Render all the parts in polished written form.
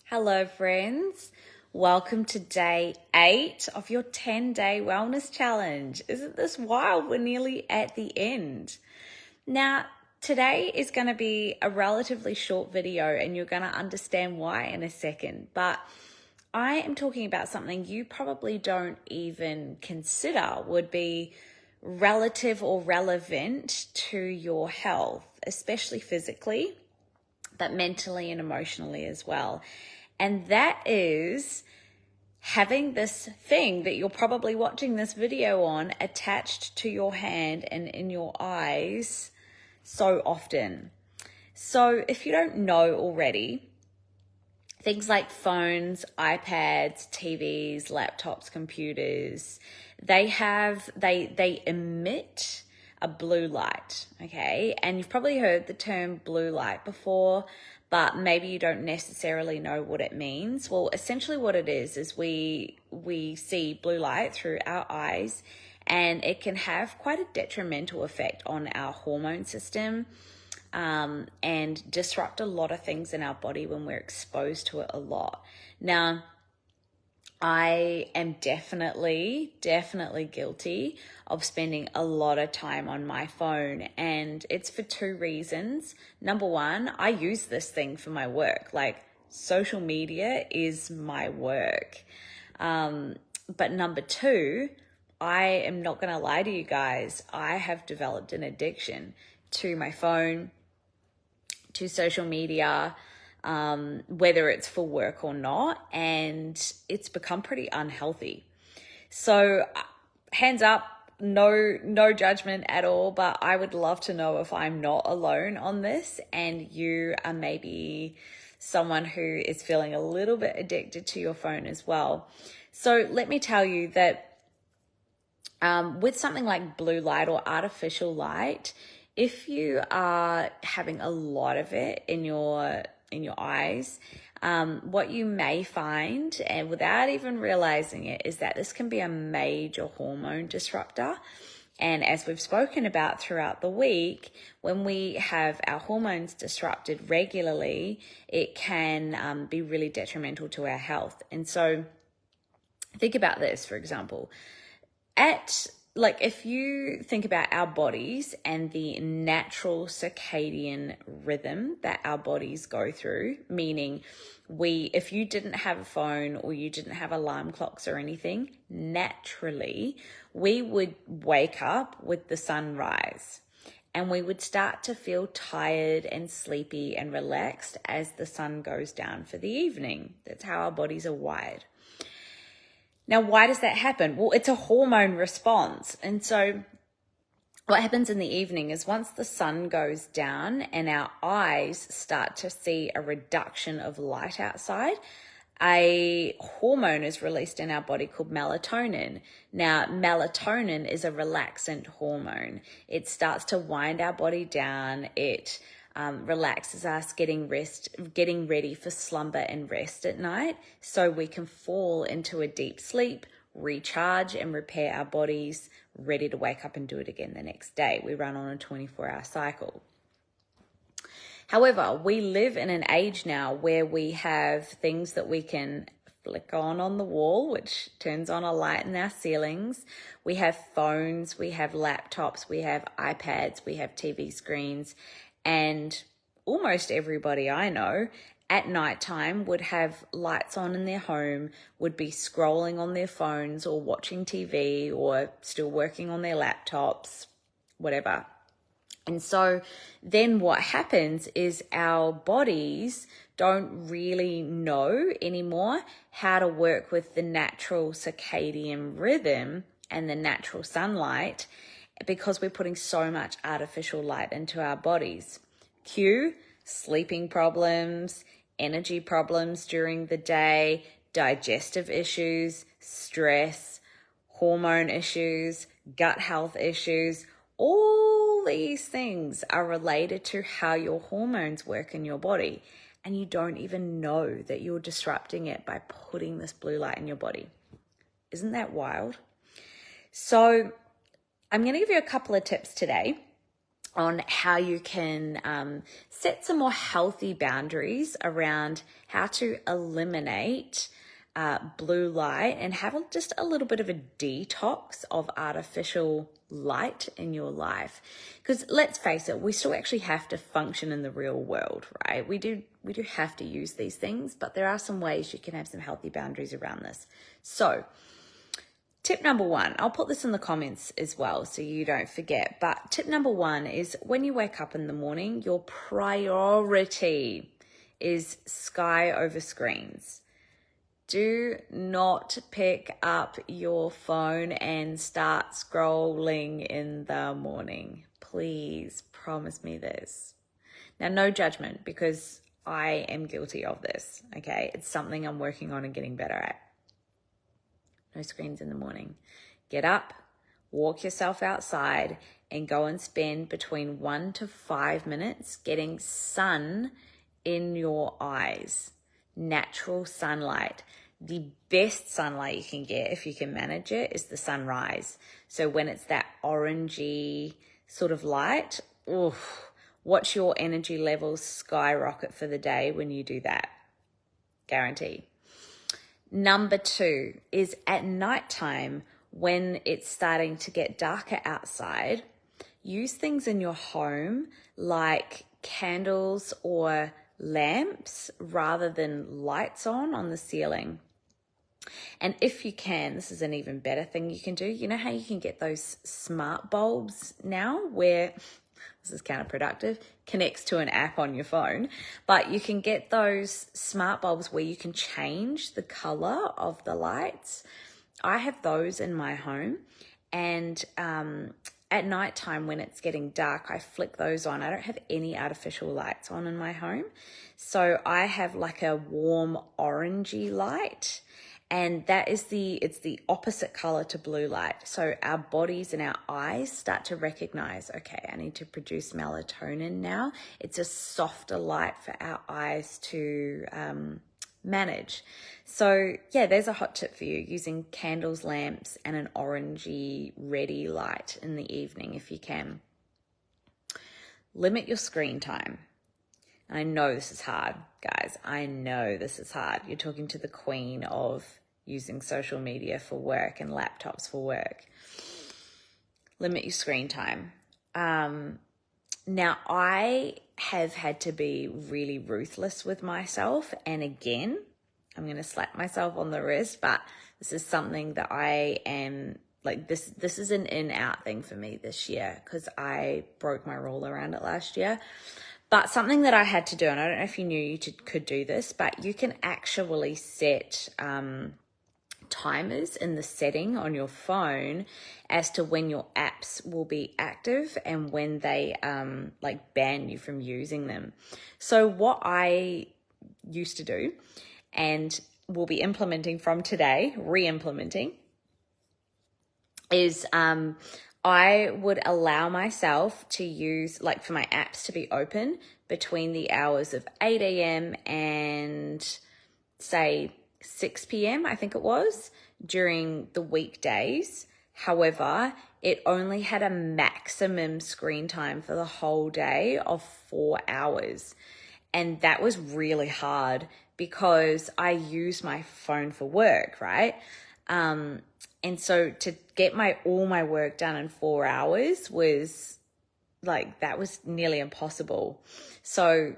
Hello, friends. Welcome to day 8 of your 10-day wellness challenge. Isn't this wild? We're nearly at the end. Now, today is going to be a relatively short video, and you're going to understand why in a second. But I am talking about something you probably don't even consider would be relative or relevant to your health, especially physically, but mentally and emotionally as well. And that is having this thing that you're probably watching this video on attached to your hand and in your eyes so often. So if you don't know already, things like phones, iPads, TVs, laptops, computers, they emit a blue light, okay? And you've probably heard the term blue light before, but maybe you don't necessarily know what it means. Well, essentially what it is we see blue light through our eyes, and it can have quite a detrimental effect on our hormone system, and disrupt a lot of things in our body when we're exposed to it a lot. Now, I am definitely guilty of spending a lot of time on my phone, and it's for two reasons. Number one, I use this thing for my work. Like, social media is my work. But number two, I am not going to lie to you guys. I have developed an addiction to my phone, to social media, whether it's for work or not, and it's become pretty unhealthy. So hands up, no judgment at all, but I would love to know if I'm not alone on this and you are maybe someone who is feeling a little bit addicted to your phone as well. So let me tell you that with something like blue light or artificial light, if you are having a lot of it in your eyes, what you may find, and without even realizing it, is that this can be a major hormone disruptor. And as we've spoken about throughout the week, when we have our hormones disrupted regularly, it can be really detrimental to our health. And so think about this, for example. If you think about our bodies and the natural circadian rhythm that our bodies go through, meaning if you didn't have a phone or you didn't have alarm clocks or anything, naturally, we would wake up with the sunrise and we would start to feel tired and sleepy and relaxed as the sun goes down for the evening. That's how our bodies are wired. Now, why does that happen? Well, it's a hormone response. And so what happens in the evening is once the sun goes down and our eyes start to see a reduction of light outside, a hormone is released in our body called melatonin. Now, melatonin is a relaxant hormone. It starts to wind our body down. It relaxes us, getting ready for slumber and rest at night, so we can fall into a deep sleep, recharge and repair our bodies, ready to wake up and do it again the next day. We run on a 24-hour cycle. However, we live in an age now where we have things that we can flick on the wall, which turns on a light in our ceilings. We have phones, we have laptops, we have iPads, we have TV screens. And almost everybody I know at nighttime would have lights on in their home, would be scrolling on their phones or watching TV or still working on their laptops, whatever. And so then what happens is our bodies don't really know anymore how to work with the natural circadian rhythm and the natural sunlight, because we're putting so much artificial light into our bodies. Cue sleeping problems, energy problems during the day, digestive issues, stress, hormone issues, gut health issues. All these things are related to how your hormones work in your body, and you don't even know that you're disrupting it by putting this blue light in your body. Isn't that wild? So I'm going to give you a couple of tips today on how you can set some more healthy boundaries around how to eliminate blue light and have just a little bit of a detox of artificial light in your life. Because let's face it, we still actually have to function in the real world, right? We do have to use these things, but there are some ways you can have some healthy boundaries around this. So tip number one, I'll put this in the comments as well so you don't forget, but tip number one is when you wake up in the morning, your priority is sky over screens. Do not pick up your phone and start scrolling in the morning. Please promise me this. Now, no judgment, because I am guilty of this, okay? It's something I'm working on and getting better at. No screens in the morning. Get up, walk yourself outside, and go and spend between 1 to 5 minutes getting sun in your eyes. Natural sunlight. The best sunlight you can get, if you can manage it, is the sunrise. So when it's that orangey sort of light, watch your energy levels skyrocket for the day when you do that. Guaranteed. Number two is at nighttime, when it's starting to get darker outside, use things in your home like candles or lamps rather than lights on the ceiling. And if you can, this is an even better thing you can do. You know how you can get those smart bulbs now where, this is counterproductive, connects to an app on your phone, but you can get those smart bulbs where you can change the color of the lights. I have those in my home, and at nighttime when it's getting dark, I flick those on. I don't have any artificial lights on in my home. So I have like a warm orangey light, and it's the opposite color to blue light. So our bodies and our eyes start to recognize, okay, I need to produce melatonin now. It's a softer light for our eyes to manage. So yeah, there's a hot tip for you, using candles, lamps, and an orangey ready light in the evening if you can. Limit your screen time. I know this is hard, guys. I know this is hard. You're talking to the queen of using social media for work and laptops for work. Limit your screen time. Now, I have had to be really ruthless with myself. And again, I'm going to slap myself on the wrist, but this is something that I am like, this is an in-out thing for me this year because I broke my rule around it last year. But something that I had to do, and I don't know if you knew you could do this, but you can actually set timers in the setting on your phone as to when your apps will be active and when they like ban you from using them. So what I used to do, and will be implementing from today, re-implementing, is I would allow myself to use, like, for my apps to be open between the hours of 8 a.m. and say 6 p.m., I think it was, during the weekdays. However, it only had a maximum screen time for the whole day of 4 hours. And that was really hard because I use my phone for work, right? And so to get all my work done in 4 hours was like, that was nearly impossible. So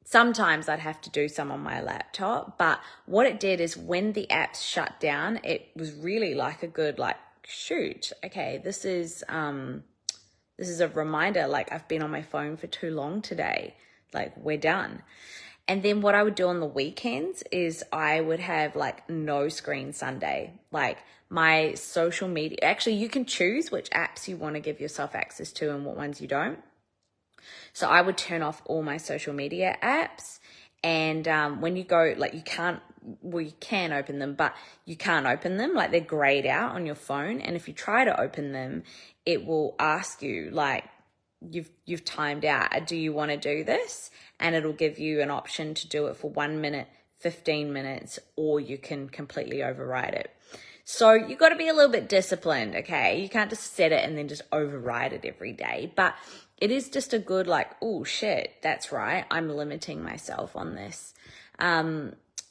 sometimes I'd have to do some on my laptop, but what it did is when the apps shut down, it was really like a good, like, shoot, okay, this is a reminder, like, I've been on my phone for too long today, like, we're done. And then what I would do on the weekends is I would have like no screen Sunday. Like my social media, actually you can choose which apps you want to give yourself access to and what ones you don't. So I would turn off all my social media apps. And when you go, like you can open them, but you can't open them. Like they're grayed out on your phone. And if you try to open them, it will ask you like, you've timed out. Do you want to do this? And it'll give you an option to do it for 1 minute, 15 minutes, or you can completely override it. So you got to be a little bit disciplined, okay? You can't just set it and then just override it every day. But it is just a good like, oh shit, that's right, I'm limiting myself on this.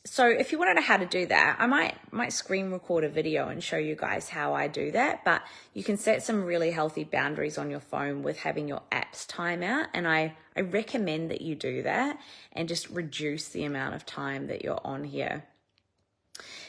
So if you want to know how to do that, I might screen record a video and show you guys how I do that. But you can set some really healthy boundaries on your phone with having your apps timeout. And I recommend that you do that and just reduce the amount of time that you're on here.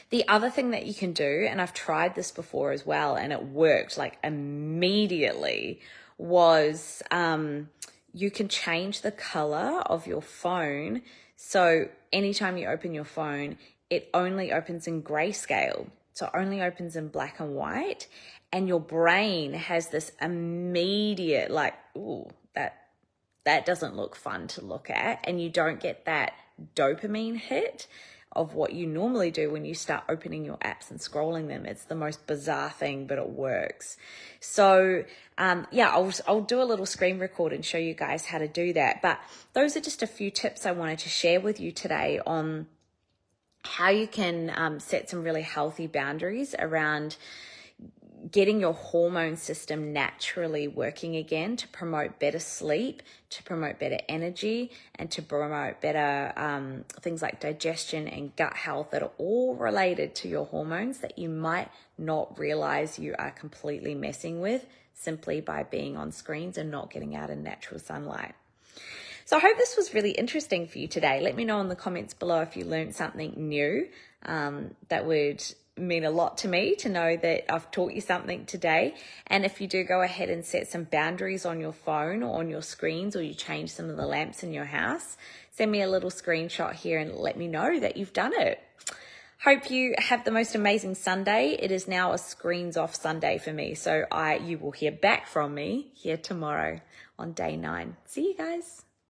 The other thing that you can do, and I've tried this before as well, and it worked like immediately, was you can change the color of your phone. So anytime you open your phone, it only opens in grayscale. So it only opens in black and white. And your brain has this immediate like, ooh, that doesn't look fun to look at. And you don't get that dopamine hit of what you normally do when you start opening your apps and scrolling them. It's the most bizarre thing, but it works. So yeah, I'll do a little screen record and show you guys how to do that. But those are just a few tips I wanted to share with you today on how you can set some really healthy boundaries around getting your hormone system naturally working again to promote better sleep, to promote better energy, and to promote better things like digestion and gut health that are all related to your hormones that you might not realize you are completely messing with simply by being on screens and not getting out in natural sunlight. So I hope this was really interesting for you today. Let me know in the comments below if you learned something new. That would mean a lot to me to know that I've taught you something today. And if you do go ahead and set some boundaries on your phone or on your screens, or you change some of the lamps in your house, send me a little screenshot here and let me know that you've done it. Hope you have the most amazing Sunday. It is now a screens off Sunday for me. So you will hear back from me here tomorrow on day 9. See you guys.